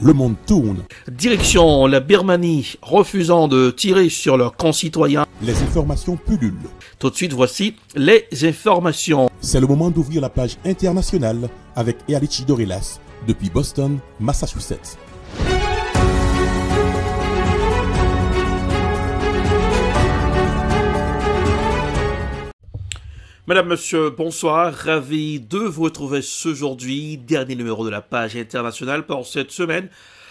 le monde tourne. Direction la Birmanie, refusant de tirer sur leurs concitoyens. Les informations pullulent. Tout de suite, voici les informations. C'est le moment d'ouvrir la page internationale avec Ealichi Dorelas depuis Boston, Massachusetts. Mesdames, Messieurs, bonsoir, ravi de vous retrouver aujourd'hui, dernier numéro de la page internationale pour cette semaine,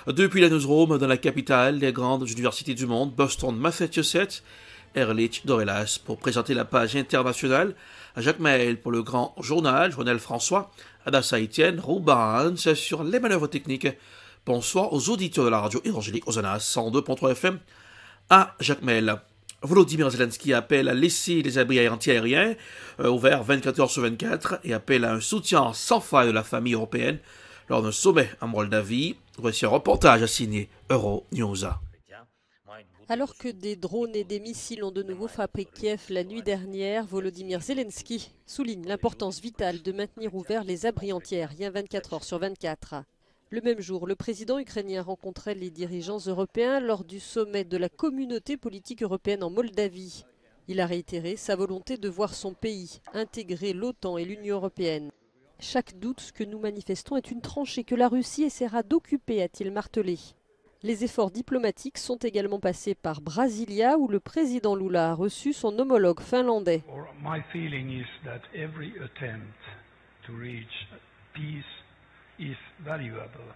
depuis la newsroom dans la capitale des grandes universités du monde, Boston, Massachusetts, Ealichi Dorelas pour présenter la page internationale, à Jacques Maël pour le grand journal, Journal François, Adassa Etienne, Roubans sur les manœuvres techniques. Bonsoir aux auditeurs de la radio évangélique Hosanna 102.3 FM à Jacques Maël. Volodymyr Zelensky appelle à laisser les abris anti-aériens ouverts 24 heures sur 24 et appelle à un soutien sans faille de la famille européenne lors d'un sommet en Moldavie. Voici un reportage à signer Euronews. Alors que des drones et des missiles ont de nouveau frappé Kiev la nuit dernière, Volodymyr Zelensky souligne l'importance vitale de maintenir ouverts les abris anti-aériens 24 heures sur 24. Le même jour, le président ukrainien rencontrait les dirigeants européens lors du sommet de la communauté politique européenne en Moldavie. Il a réitéré sa volonté de voir son pays intégrer l'OTAN et l'Union européenne. Chaque doute que nous manifestons est une tranchée que la Russie essaiera d'occuper, a-t-il martelé. Les efforts diplomatiques sont également passés par Brasilia, où le président Lula a reçu son homologue finlandais. Is valuable,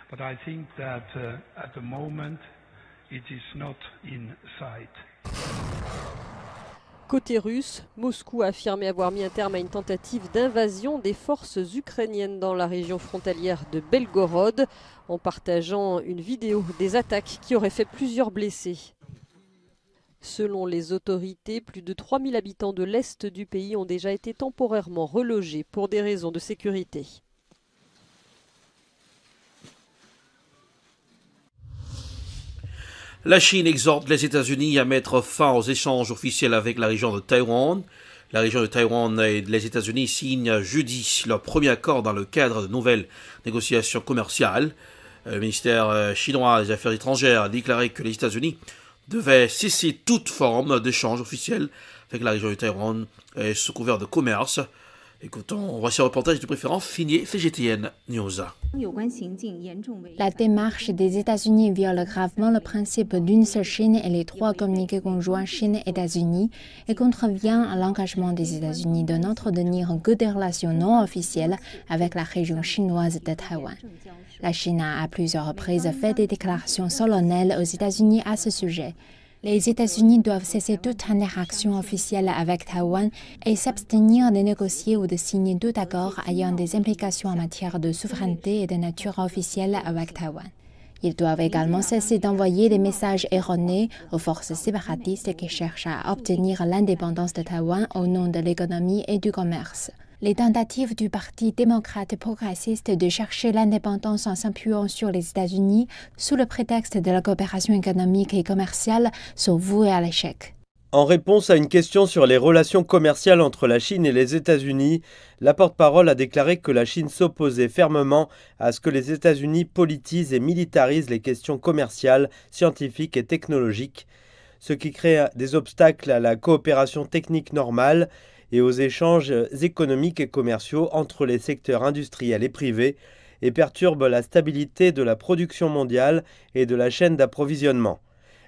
but I think that at the moment it is not in sight. Côté russe, Moscou a affirmé avoir mis un terme à une tentative d'invasion des forces ukrainiennes dans la région frontalière de Belgorod, en partageant une vidéo des attaques qui auraient fait plusieurs blessés. Selon les autorités, plus de 3000 habitants de l'est du pays ont déjà été temporairement relogés pour des raisons de sécurité. La Chine exhorte les États-Unis à mettre fin aux échanges officiels avec la région de Taïwan. La région de Taïwan et les États-Unis signent jeudi leur premier accord dans le cadre de nouvelles négociations commerciales. Le ministère chinois des Affaires étrangères a déclaré que les États-Unis devaient cesser toute forme d'échange officiel avec la région de Taïwan sous couvert de commerce. Écoutons, voici un reportage de préférence signé CGTN News. La démarche des États-Unis viole gravement le principe d'une seule Chine et les trois communiqués conjoints Chine-États-Unis et contrevient à l'engagement des États-Unis de n'entretenir que des relations non officielles avec la région chinoise de Taïwan. La Chine a à plusieurs reprises fait des déclarations solennelles aux États-Unis à ce sujet. Les États-Unis doivent cesser toute interaction officielle avec Taïwan et s'abstenir de négocier ou de signer tout accord ayant des implications en matière de souveraineté et de nature officielle avec Taïwan. Ils doivent également cesser d'envoyer des messages erronés aux forces séparatistes qui cherchent à obtenir l'indépendance de Taïwan au nom de l'économie et du commerce. Les tentatives du Parti démocrate progressiste de chercher l'indépendance en s'appuyant sur les États-Unis sous le prétexte de la coopération économique et commerciale sont vouées à l'échec. En réponse à une question sur les relations commerciales entre la Chine et les États-Unis, la porte-parole a déclaré que la Chine s'opposait fermement à ce que les États-Unis politisent et militarisent les questions commerciales, scientifiques et technologiques, ce qui crée des obstacles à la coopération technique normale et aux échanges économiques et commerciaux entre les secteurs industriels et privés et perturbe la stabilité de la production mondiale et de la chaîne d'approvisionnement.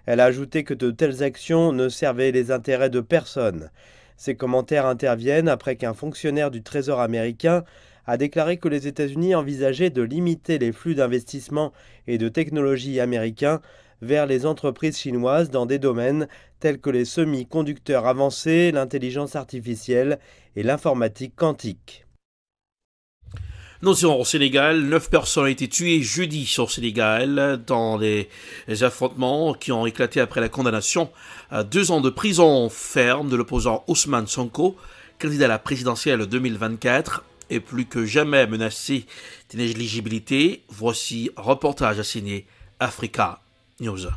Elle a ajouté que de telles actions ne servaient les intérêts de personne. Ces commentaires interviennent après qu'un fonctionnaire du Trésor américain a déclaré que les États-Unis envisageaient de limiter les flux d'investissement et de technologie américains vers les entreprises chinoises dans des domaines tels que les semi-conducteurs avancés, l'intelligence artificielle et l'informatique quantique. Nous irons au Sénégal. 9 personnes ont été tuées jeudi au Sénégal dans les affrontements qui ont éclaté après la condamnation à 2 ans de prison ferme de l'opposant Ousmane Sonko, candidat à la présidentielle 2024, et plus que jamais menacé d'inéligibilité. Voici un reportage à signer Africa News.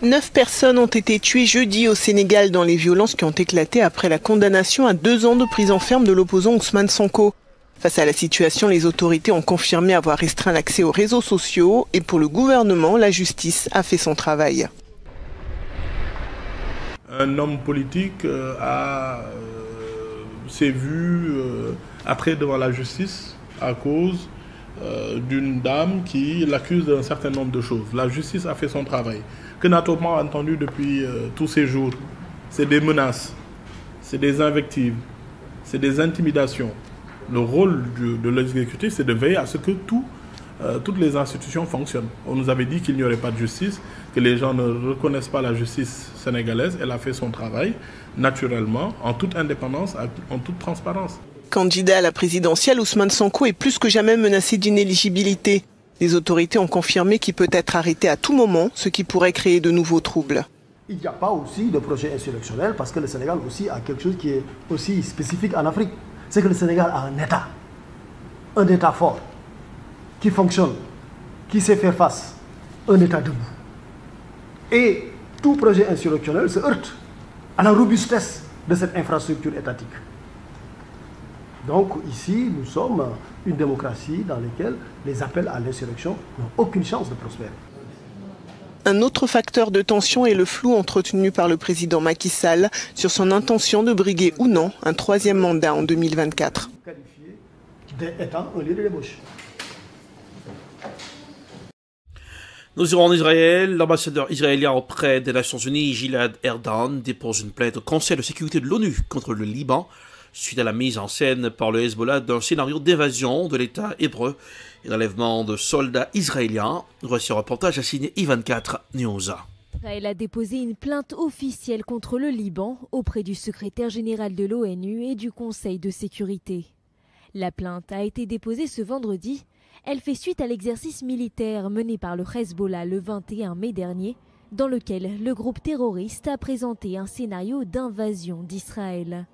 9 personnes ont été tuées jeudi au Sénégal dans les violences qui ont éclaté après la condamnation à 2 ans de prison ferme de l'opposant Ousmane Sonko. Face à la situation, les autorités ont confirmé avoir restreint l'accès aux réseaux sociaux et pour le gouvernement, la justice a fait son travail. Un homme politique s'est vu attrait devant la justice à cause d'une dame qui l'accuse d'un certain nombre de choses. La justice a fait son travail. Que n'a-t-on pas entendu depuis tous ces jours? C'est des menaces, c'est des invectives, c'est des intimidations. Le rôle de l'exécutif, c'est de veiller à ce que toutes les institutions fonctionnent. On nous avait dit qu'il n'y aurait pas de justice, que les gens ne reconnaissent pas la justice sénégalaise. Elle a fait son travail, naturellement, en toute indépendance, en toute transparence. Candidat à la présidentielle, Ousmane Sonko est plus que jamais menacé d'inéligibilité. Les autorités ont confirmé qu'il peut être arrêté à tout moment, ce qui pourrait créer de nouveaux troubles. Il n'y a pas aussi de projet insurrectionnel parce que le Sénégal aussi a quelque chose qui est aussi spécifique en Afrique. C'est que le Sénégal a un État fort, qui fonctionne, qui sait faire face, un État debout. Et tout projet insurrectionnel se heurte à la robustesse de cette infrastructure étatique. Donc ici, nous sommes une démocratie dans laquelle les appels à l'insurrection n'ont aucune chance de prospérer. Un autre facteur de tension est le flou entretenu par le président Macky Sall sur son intention de briguer ou non un troisième mandat en 2024. Nous irons en Israël. L'ambassadeur israélien auprès des Nations Unies, Gilad Erdan, dépose une plainte au Conseil de sécurité de l'ONU contre le Liban suite à la mise en scène par le Hezbollah d'un scénario d'évasion de l'État hébreu et d'enlèvement de soldats israéliens. Voici un reportage à signer I24 News. Israël a déposé une plainte officielle contre le Liban auprès du secrétaire général de l'ONU et du Conseil de sécurité. La plainte a été déposée ce vendredi. Elle fait suite à l'exercice militaire mené par le Hezbollah le 21 mai dernier, dans lequel le groupe terroriste a présenté un scénario d'invasion d'Israël.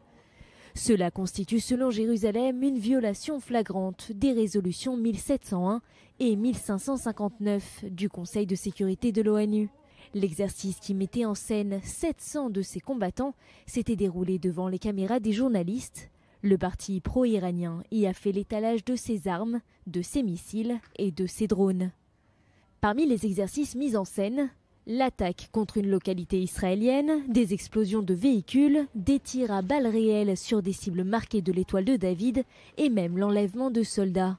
Cela constitue selon Jérusalem une violation flagrante des résolutions 1701 et 1559 du Conseil de sécurité de l'ONU. L'exercice qui mettait en scène 700 de ses combattants s'était déroulé devant les caméras des journalistes. Le parti pro-iranien y a fait l'étalage de ses armes, de ses missiles et de ses drones. Parmi les exercices mis en scène, l'attaque contre une localité israélienne, des explosions de véhicules, des tirs à balles réelles sur des cibles marquées de l'étoile de David et même l'enlèvement de soldats.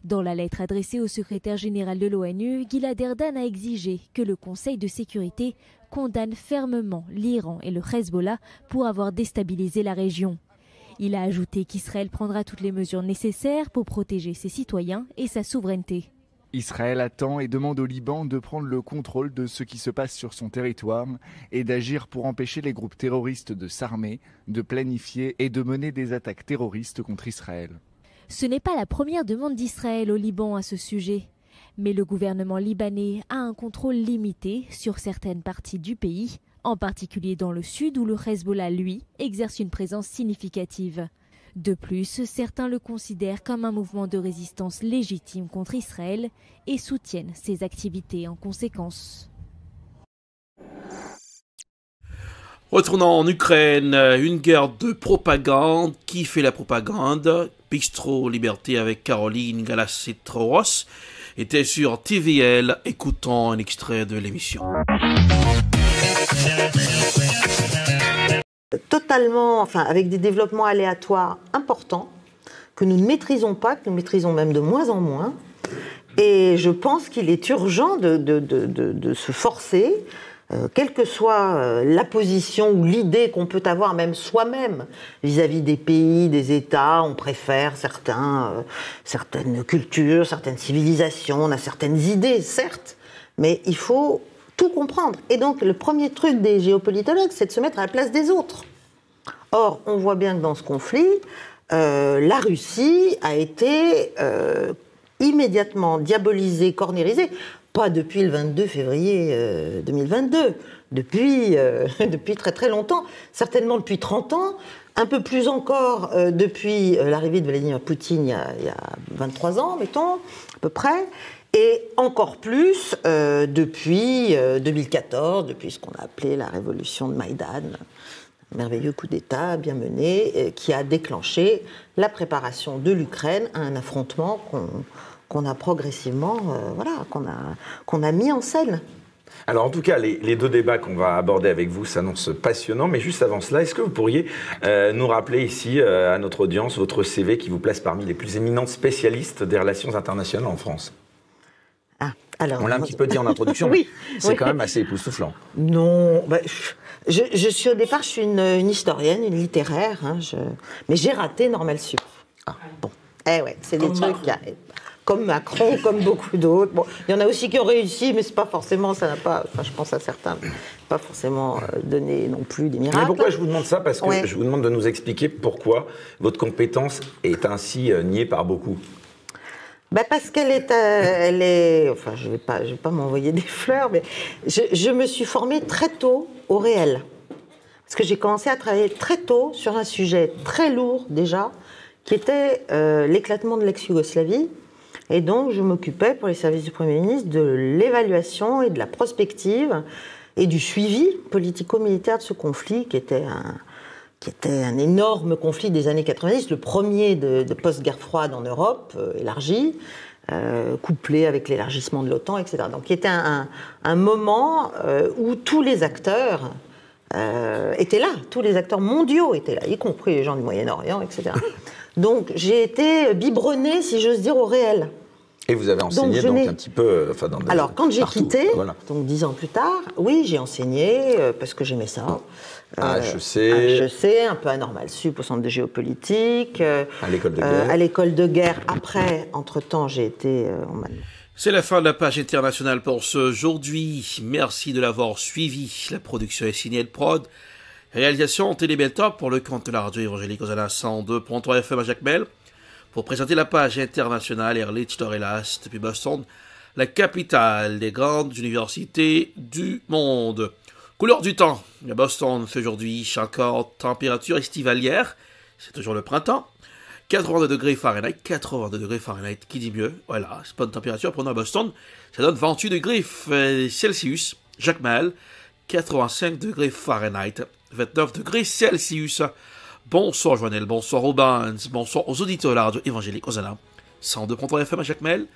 Dans la lettre adressée au secrétaire général de l'ONU, Gilad Erdan a exigé que le Conseil de sécurité condamne fermement l'Iran et le Hezbollah pour avoir déstabilisé la région. Il a ajouté qu'Israël prendra toutes les mesures nécessaires pour protéger ses citoyens et sa souveraineté. Israël attend et demande au Liban de prendre le contrôle de ce qui se passe sur son territoire et d'agir pour empêcher les groupes terroristes de s'armer, de planifier et de mener des attaques terroristes contre Israël. Ce n'est pas la première demande d'Israël au Liban à ce sujet. Mais le gouvernement libanais a un contrôle limité sur certaines parties du pays, en particulier dans le sud où le Hezbollah, lui, exerce une présence significative. De plus, certains le considèrent comme un mouvement de résistance légitime contre Israël et soutiennent ses activités en conséquence. Retournons en Ukraine, une guerre de propagande. Qui fait la propagande? Bistro Liberté avec Caroline Galassetros était sur TVL. Écoutons un extrait de l'émission. Totalement, avec des développements aléatoires importants que nous ne maîtrisons pas, que nous maîtrisons même de moins en moins. Et je pense qu'il est urgent de se forcer, quelle que soit la position ou l'idée qu'on peut avoir même soi-même vis-à-vis des pays, des États. On préfère certaines cultures, certaines civilisations, on a certaines idées, certes, mais il faut tout comprendre. Et donc, le premier truc des géopolitologues, c'est de se mettre à la place des autres. Or, on voit bien que dans ce conflit, la Russie a été immédiatement diabolisée, cornérisée, pas depuis le 22 février 2022, depuis très très longtemps, certainement depuis 30 ans, un peu plus encore depuis l'arrivée de Vladimir Poutine il y a 23 ans, mettons, à peu près, et encore plus depuis 2014, depuis ce qu'on a appelé la révolution de Maïdan, merveilleux coup d'État bien mené qui a déclenché la préparation de l'Ukraine à un affrontement qu'on a progressivement, qu'on a mis en scène. Alors en tout cas, les deux débats qu'on va aborder avec vous s'annoncent passionnants, mais juste avant cela, est-ce que vous pourriez nous rappeler ici à notre audience votre CV qui vous place parmi les plus éminents spécialistes des relations internationales en France? Alors, on l'a un petit peu dit en introduction, oui, mais c'est quand même assez époustouflant. Non, je suis au départ, je suis une historienne, une littéraire, mais j'ai raté Normal Sup. Bon, ouais, c'est des trucs comme Macron, comme beaucoup d'autres. Bon, il y en a aussi qui ont réussi, mais c'est pas forcément, ça n'a pas, je pense à certains, pas forcément donné non plus des miracles. Mais pourquoi je vous demande ça? Parce que je vous demande de nous expliquer pourquoi votre compétence est ainsi niée par beaucoup. Parce qu'elle est, enfin, je vais pas m'envoyer des fleurs, mais je me suis formée très tôt au réel. Parce que j'ai commencé à travailler très tôt sur un sujet très lourd déjà, qui était l'éclatement de l'ex-Yougoslavie. Et donc, je m'occupais pour les services du Premier ministre de l'évaluation et de la prospective et du suivi politico-militaire de ce conflit, qui était un énorme conflit des années 90, le premier de post-guerre froide en Europe, élargi, couplé avec l'élargissement de l'OTAN, etc. Donc, qui était un moment où tous les acteurs étaient là, tous les acteurs mondiaux étaient là, y compris les gens du Moyen-Orient, etc. Donc, j'ai été biberonnée, si j'ose dire, au réel. Et vous avez enseigné donc un petit peu... Alors, quand j'ai quitté, donc 10 ans plus tard, oui, j'ai enseigné parce que j'aimais ça. À HEC, un peu à Normal Sup, au centre de géopolitique. À l'école de guerre. À l'école de guerre. Après, entre-temps, j'ai été en Allemagne. C'est la fin de la page internationale pour ce aujourd'hui. Merci de l'avoir suivi. La production est signée de Prod. Réalisation Télébeltop pour le compte de la radio évangélique Hosanna 102.3 FM à Jacmel. Pour présenter la page internationale Ehrlich Dorelas depuis Boston, la capitale des grandes universités du monde. Couleur du temps. À Boston, c'est aujourd'hui encore température estivalière. C'est toujours le printemps. 82 degrés Fahrenheit. 82 degrés Fahrenheit, qui dit mieux? Voilà, c'est pas de température pour nous à Boston. Ça donne 28 degrés Celsius. Jacmel, 85 degrés Fahrenheit. 29 degrés Celsius. Bonsoir Joannel, bonsoir aux bands, bonsoir aux auditeurs de la radio évangélique Hosanna 102.3 FM à Jacmel.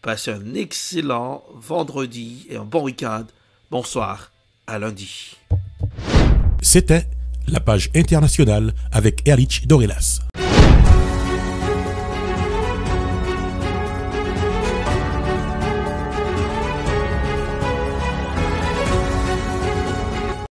Passez un excellent vendredi et un bon week-end. Bonsoir, à lundi. C'était la page internationale avec Ehrlich Dorelas.